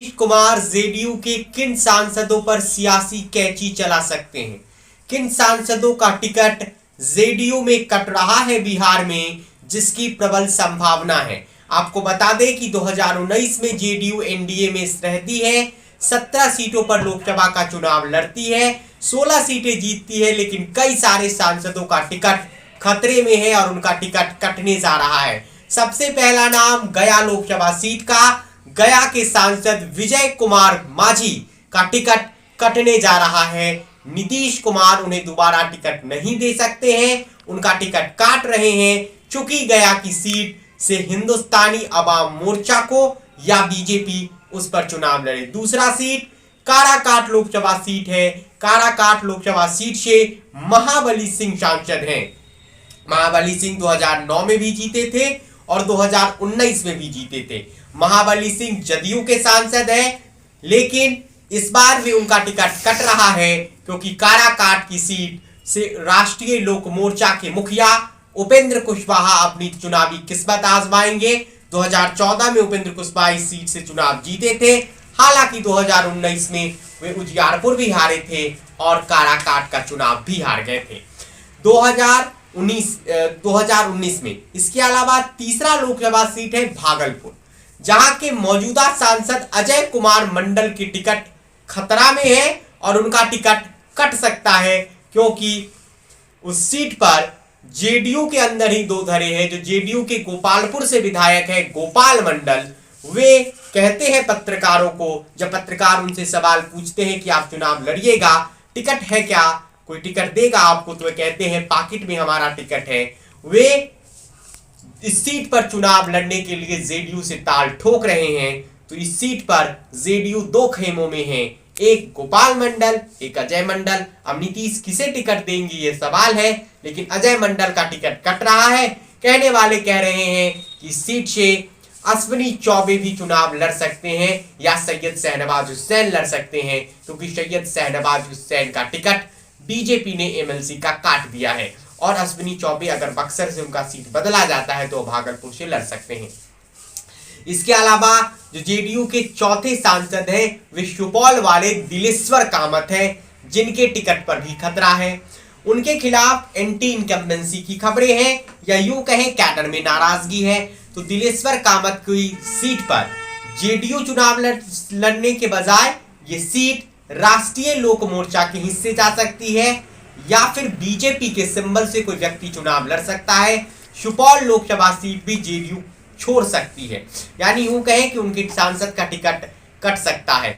Nitish Kumar JDU के किन सांसदों पर सियासी कैंची चला सकते हैं? किन सांसदों का टिकट जेडीयू में कट रहा है बिहार में, जिसकी प्रबल संभावना है? आपको बता दें कि 2019 में जेडीयू एनडीए में रहती है, 17 सीटों पर लोकसभा का चुनाव लड़ती है, 16 सीटें जीतती है, लेकिन कई सारे सांसदों का टिकट खतरे में है और उनका टिकट कटने जा रहा है। सबसे पहला नाम गया लोकसभा सीट का, गया के सांसद विजय कुमार माझी का टिकट कटने जा रहा है। नीतीश कुमार उन्हें दोबारा टिकट नहीं दे सकते हैं, उनका टिकट काट रहे हैं, चूंकि गया की सीट से हिंदुस्तानी अवाम मोर्चा को या बीजेपी उस पर चुनाव लड़े। दूसरा सीट काराकाट लोकसभा सीट है। काराकाट लोकसभा सीट से महाबली सिंह सांसद हैं। महाबली सिंह 2009 में भी जीते थे और 2019 में भी जीते थे। महाबली सिंह जदयू के सांसद हैं, लेकिन इस बार भी उनका टिकट कट रहा है, क्योंकि काराकाट की सीट से राष्ट्रीय लोक मोर्चा के मुखिया उपेंद्र कुशवाहा अपनी चुनावी किस्मत आजमाएंगे। 2014 में उपेंद्र कुशवाहा इस सीट से चुनाव जीते थे, हालांकि 2019 में वे उजियारपुर भी हारे थे और काराकाट का चुनाव भी हार गए थे 2019 में। इसके अलावा तीसरा लोकसभा सीट है भागलपुर, जहां के मौजूदा सांसद अजय कुमार मंडल की टिकट खतरा में है और उनका टिकट कट सकता है, क्योंकि उस सीट पर जेडीयू के अंदर ही दो धड़े हैं। जो जेडीयू के गोपालपुर से विधायक है गोपाल मंडल, वे कहते हैं पत्रकारों को, जब पत्रकार उनसे सवाल पूछते हैं कि आप चुनाव लड़िएगा, टिकट है क्या, कोई टिकट देगा आपको, तो वे कहते हैं पॉकेट में हमारा टिकट है। वे इस सीट पर चुनाव लड़ने के लिए जेडीयू से ताल ठोक रहे हैं। तो इस सीट पर जेडीयू दो खेमों में है, एक गोपाल मंडल, एक अजय मंडल। अब नीतीश किसे टिकट देंगे ये सवाल है, लेकिन अजय मंडल का टिकट कट रहा है। कहने वाले कह रहे हैं कि इस सीट से अश्विनी चौबे भी चुनाव लड़ सकते हैं या सैयद शहनवाज हुसैन लड़ सकते हैं, क्योंकि सैयद शहनवाज हुसैन का टिकट बीजेपी ने एमएलसी का काट दिया है और अश्विनी चौबे अगर बक्सर से उनका सीट बदला जाता है तो भागलपुर से लड़ सकते हैं। इसके अलावा जो जेडीयू के चौथे सांसद हैं वे सुपौल वाले दिलेश्वर कामत हैं, जिनके टिकट पर भी खतरा है। उनके खिलाफ एंटी इनकम्बेंसी की खबरें हैं या यूं कहें कैडर में नाराजगी है। तो दिलेश्वर कामत की सीट पर जेडीयू चुनाव लड़ने के बजाय ये सीट राष्ट्रीय लोक मोर्चा के हिस्से जा सकती है या फिर बीजेपी के सिंबल से कोई व्यक्ति चुनाव लड़ सकता है। सुपौल लोकसभा सीट भी जेडीयू छोड़ सकती है, यानी यूं कहें कि उनके सांसद का टिकट कट सकता है।